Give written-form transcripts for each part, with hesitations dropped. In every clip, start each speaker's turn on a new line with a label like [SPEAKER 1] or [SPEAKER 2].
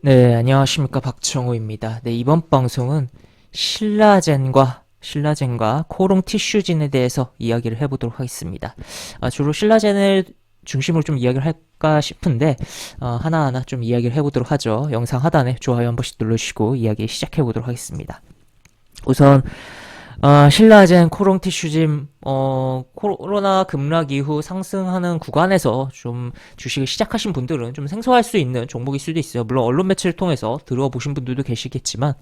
[SPEAKER 1] 네, 안녕하십니까. 박정호입니다. 네, 이번 방송은 신라젠과 코롱 티슈진에 대해서 이야기를 해보도록 하겠습니다. 주로 신라젠을 중심으로 좀 이야기를 할까 싶은데, 하나하나 좀 이야기를 해보도록 하죠. 영상 하단에 좋아요 한 번씩 눌러주시고 이야기 시작해보도록 하겠습니다. 우선 신라젠, 코롱 티슈진, 코로나 급락 이후 상승하는 구간에서 좀 주식을 시작하신 분들은 좀 생소할 수 있는 종목일 수도 있어요. 물론 언론 매체를 통해서 들어보신 분들도 계시겠지만,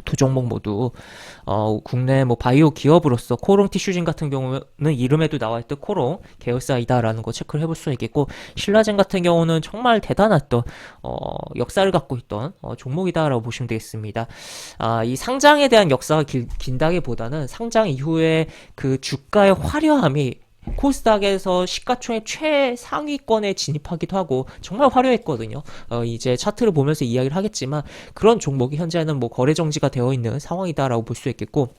[SPEAKER 1] 두 종목 모두 국내 뭐 바이오 기업으로서 코롱 티슈진 같은 경우는 이름에도 나와있던 코롱 계열사이다라는 거 체크를 해볼 수 있겠고, 신라젠 같은 경우는 정말 대단했던 역사를 갖고 있던 종목이다라고 보시면 되겠습니다. 이 상장에 대한 역사가 긴다기보다는 상장 이후에 그 주가의 화려함이 코스닥에서 시가총액 최상위권에 진입하기도 하고 정말 화려했거든요. 이제 차트를 보면서 이야기를 하겠지만 그런 종목이 현재는 뭐 거래 정지가 되어 있는 상황이다라고 볼 수 있겠고,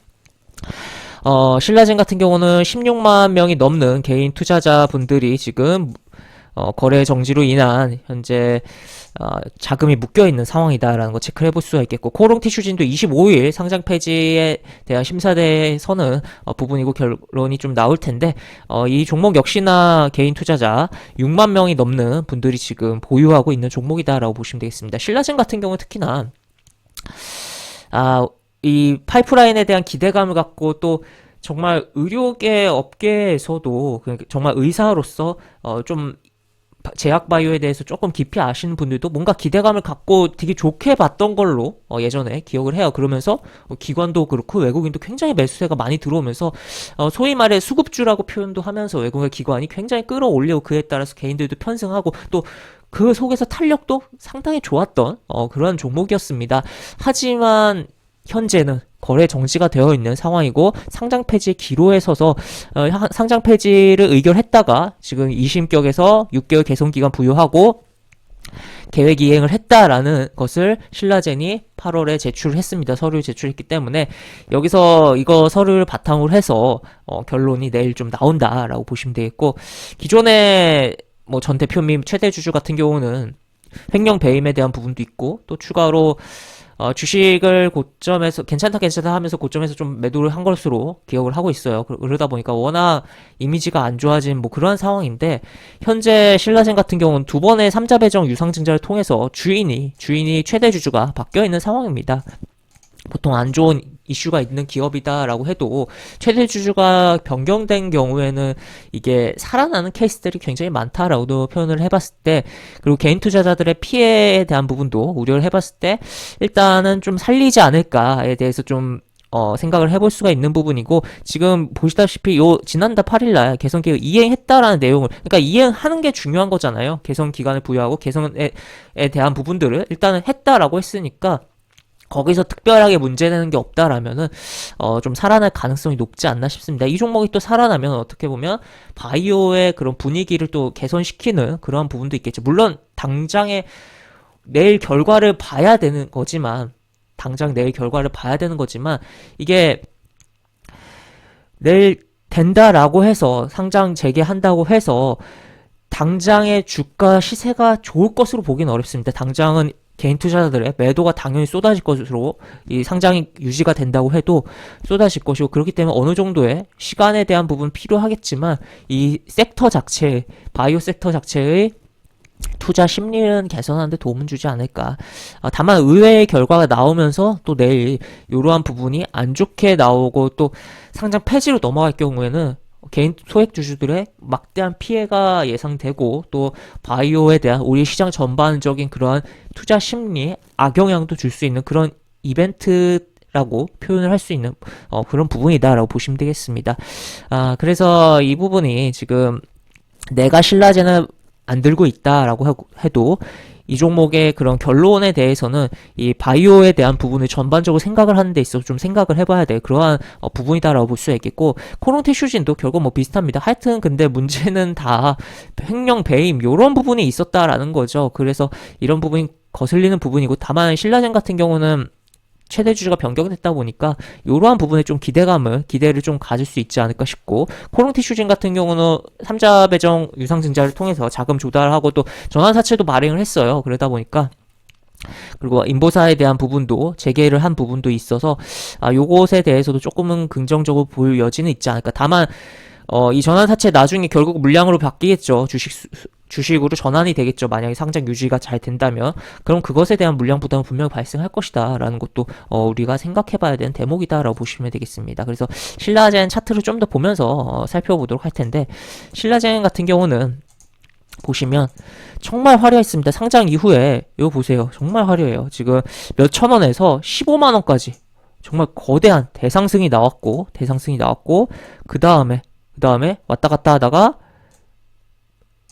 [SPEAKER 1] 신라젠 같은 경우는 16만 명이 넘는 개인 투자자분들이 지금 거래 정지로 인한 현재 자금이 묶여있는 상황이다라는 거 체크를 해볼 수가 있겠고, 코롱 티슈진도 25일 상장 폐지에 대한 심사대에서는 부분이고 결론이 좀 나올 텐데, 이 종목 역시나 개인 투자자 6만 명이 넘는 분들이 지금 보유하고 있는 종목이다라고 보시면 되겠습니다. 신라젠 같은 경우 특히나 아, 이 파이프라인에 대한 기대감을 갖고, 또 정말 의료계 업계에서도 정말 의사로서 좀 제약 바이오에 대해서 조금 깊이 아시는 분들도 뭔가 기대감을 갖고 되게 좋게 봤던 걸로 예전에 기억을 해요. 그러면서 기관도 그렇고 외국인도 굉장히 매수세가 많이 들어오면서 소위 말해 수급주라고 표현도 하면서 외국의 기관이 굉장히 끌어올리고, 그에 따라서 개인들도 편승하고, 또 그 속에서 탄력도 상당히 좋았던 그런 종목이었습니다. 하지만 현재는 거래 정지가 되어 있는 상황이고, 상장 폐지 기로에 서서 상장 폐지를 의결했다가 지금 2심격에서 6개월 개선 기간 부여하고 계획 이행을 했다라는 것을 신라젠이 8월에 제출을 했습니다. 서류를 제출했기 때문에 여기서 이거 서류를 바탕으로 해서 결론이 내일 좀 나온다라고 보시면 되겠고, 기존에 뭐 전 대표님 최대 주주 같은 경우는 횡령 배임에 대한 부분도 있고, 또 추가로 주식을 고점에서 괜찮다 하면서 고점에서 좀 매도를 한 것으로 기억을 하고 있어요. 그러다 보니까 워낙 이미지가 안 좋아진 뭐 그런 상황인데, 현재 신라젠 같은 경우는 두 번의 삼자 배정 유상증자를 통해서 주인이 최대 주주가 바뀌어 있는 상황입니다. 보통 안 좋은 이슈가 있는 기업이다라고 해도 최대 주주가 변경된 경우에는 이게 살아나는 케이스들이 굉장히 많다라고도 표현을 해봤을 때, 그리고 개인 투자자들의 피해에 대한 부분도 우려를 해봤을 때 일단은 좀 살리지 않을까에 대해서 좀 생각을 해볼 수가 있는 부분이고, 지금 보시다시피 요 지난달 8일날 개선 계획 이행했다라는 내용을, 그러니까 이행하는 게 중요한 거잖아요. 개선 기간을 부여하고 개선에 대한 부분들을 일단은 했다라고 했으니까 거기서 특별하게 문제되는 게 없다라면은 좀 살아날 가능성이 높지 않나 싶습니다. 이 종목이 또 살아나면 어떻게 보면 바이오의 그런 분위기를 또 개선시키는 그런 부분도 있겠죠. 물론 당장에 내일 결과를 봐야 되는 거지만, 이게 내일 된다라고 해서 상장 재개한다고 해서 당장의 주가 시세가 좋을 것으로 보기는 어렵습니다. 당장은 개인 투자자들의 매도가 당연히 쏟아질 것으로, 이 상장이 유지가 된다고 해도 쏟아질 것이고, 그렇기 때문에 어느 정도의 시간에 대한 부분 필요하겠지만, 이 섹터 자체, 바이오 섹터 자체의 투자 심리는 개선하는 데 도움을 주지 않을까. 다만 의외의 결과가 나오면서 또 내일 이러한 부분이 안 좋게 나오고 또 상장 폐지로 넘어갈 경우에는 개인 소액 주주들의 막대한 피해가 예상되고, 또 바이오에 대한 우리 시장 전반적인 그러한 투자 심리에 악영향도 줄 수 있는 그런 이벤트라고 표현을 할 수 있는 그런 부분이다라고 보시면 되겠습니다. 그래서 이 부분이 지금 내가 신라젠을 안 들고 있다라고 해도 이 종목의 그런 결론에 대해서는 이 바이오에 대한 부분을 전반적으로 생각을 하는 데 있어서 좀 생각을 해봐야 될 그러한 부분이다라고 볼 수 있겠고, 코롱 티슈진도 결국 뭐 비슷합니다. 하여튼 근데 문제는 다 횡령 배임 요런 부분이 있었다라는 거죠. 그래서 이런 부분이 거슬리는 부분이고, 다만 신라젠 같은 경우는 최대 주주가 변경됐다 보니까 이러한 부분에 좀 기대를 좀 가질 수 있지 않을까 싶고, 코롱 티슈진 같은 경우는 삼자 배정 유상 증자를 통해서 자금 조달하고 또 전환 사채도 발행을 했어요. 그러다 보니까 그리고 인보사에 대한 부분도 재개를 한 부분도 있어서 요것에 대해서도 조금은 긍정적으로 볼 여지는 있지 않을까. 다만 이 전환 사채 나중에 결국 물량으로 바뀌겠죠. 주식으로 전환이 되겠죠. 만약에 상장 유지가 잘 된다면. 그럼 그것에 대한 물량 부담은 분명히 발생할 것이다. 라는 것도, 우리가 생각해 봐야 되는 대목이다라고 보시면 되겠습니다. 그래서 신라젠 차트를 좀 더 보면서, 살펴보도록 할 텐데, 신라젠 같은 경우는, 보시면 정말 화려했습니다. 상장 이후에 이거 보세요. 정말 화려해요. 지금 몇천 원에서 15만 원까지 정말 거대한 대상승이 나왔고 그 다음에 왔다 갔다 하다가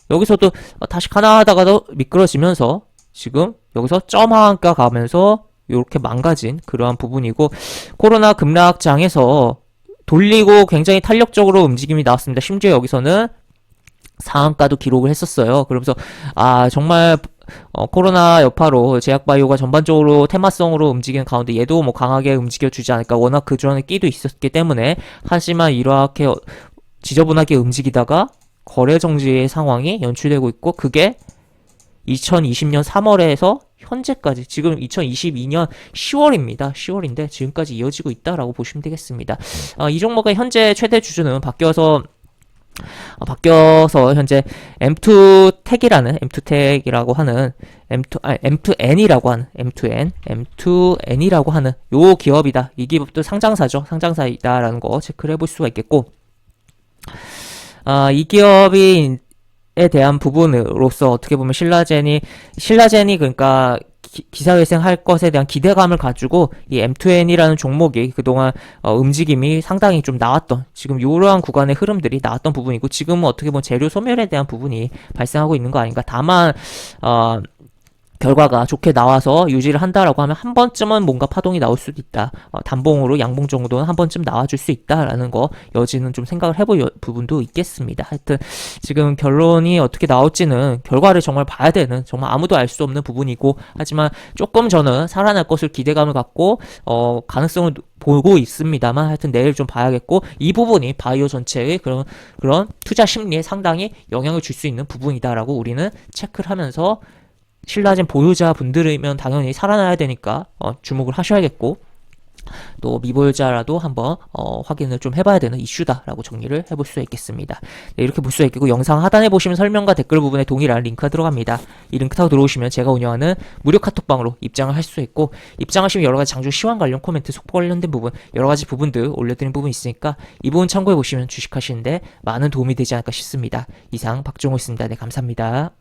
[SPEAKER 1] 여기서도 다시 가나 하다가도 미끄러지면서 지금 여기서 점하한가 가면서 이렇게 망가진 그러한 부분이고, 코로나 급락장에서 돌리고 굉장히 탄력적으로 움직임이 나왔습니다. 심지어 여기서는 상한가도 기록을 했었어요. 그러면서 정말 코로나 여파로 제약바이오가 전반적으로 테마성으로 움직이는 가운데 얘도 뭐 강하게 움직여주지 않을까. 워낙 그 전에 끼도 있었기 때문에. 하지만 이렇게 지저분하게 움직이다가 거래 정지의 상황이 연출되고 있고, 그게 2020년 3월에서 현재까지, 지금 2022년 10월입니다. 10월인데 지금까지 이어지고 있다라고 보시면 되겠습니다. 이 종목의 현재 최대 주주는 바뀌어서 현재 M2텍이라고 하는 M2N이라고 하는 요 기업이다. 이 기업도 상장사죠. 상장사이다라는 거 체크를 해볼 수가 있겠고, 이 기업이 에 대한 부분으로서 어떻게 보면 신라젠이 그러니까 기사회생할 것에 대한 기대감을 가지고 이 M2N이라는 종목이 그동안 움직임이 상당히 좀 나왔던, 지금 이러한 구간의 흐름들이 나왔던 부분이고, 지금은 어떻게 보면 재료 소멸에 대한 부분이 발생하고 있는 거 아닌가. 다만 결과가 좋게 나와서 유지를 한다라고 하면 한 번쯤은 뭔가 파동이 나올 수도 있다. 단봉으로 양봉 정도는 한 번쯤 나와줄 수 있다라는 거 여지는 좀 생각을 해볼 부분도 있겠습니다. 하여튼 지금 결론이 어떻게 나올지는 결과를 정말 봐야 되는, 정말 아무도 알 수 없는 부분이고, 하지만 조금 저는 살아날 것을 기대감을 갖고 가능성을 보고 있습니다만, 하여튼 내일 좀 봐야겠고, 이 부분이 바이오 전체의 그런 투자 심리에 상당히 영향을 줄 수 있는 부분이다라고 우리는 체크를 하면서, 신라젠 보유자 분들이면 당연히 살아나야 되니까 주목을 하셔야겠고, 또 미보유자라도 한번 확인을 좀 해봐야 되는 이슈다라고 정리를 해볼 수 있겠습니다. 네, 이렇게 볼 수 있겠고, 영상 하단에 보시면 설명과 댓글 부분에 동일한 링크가 들어갑니다. 이 링크 타고 들어오시면 제가 운영하는 무료 카톡방으로 입장을 할 수 있고, 입장하시면 여러가지 장중 시황 관련 코멘트, 속보 관련된 부분, 여러가지 부분들 올려드린 부분이 있으니까 이 부분 참고해보시면 주식하시는데 많은 도움이 되지 않을까 싶습니다. 이상 박종호였습니다. 네, 감사합니다.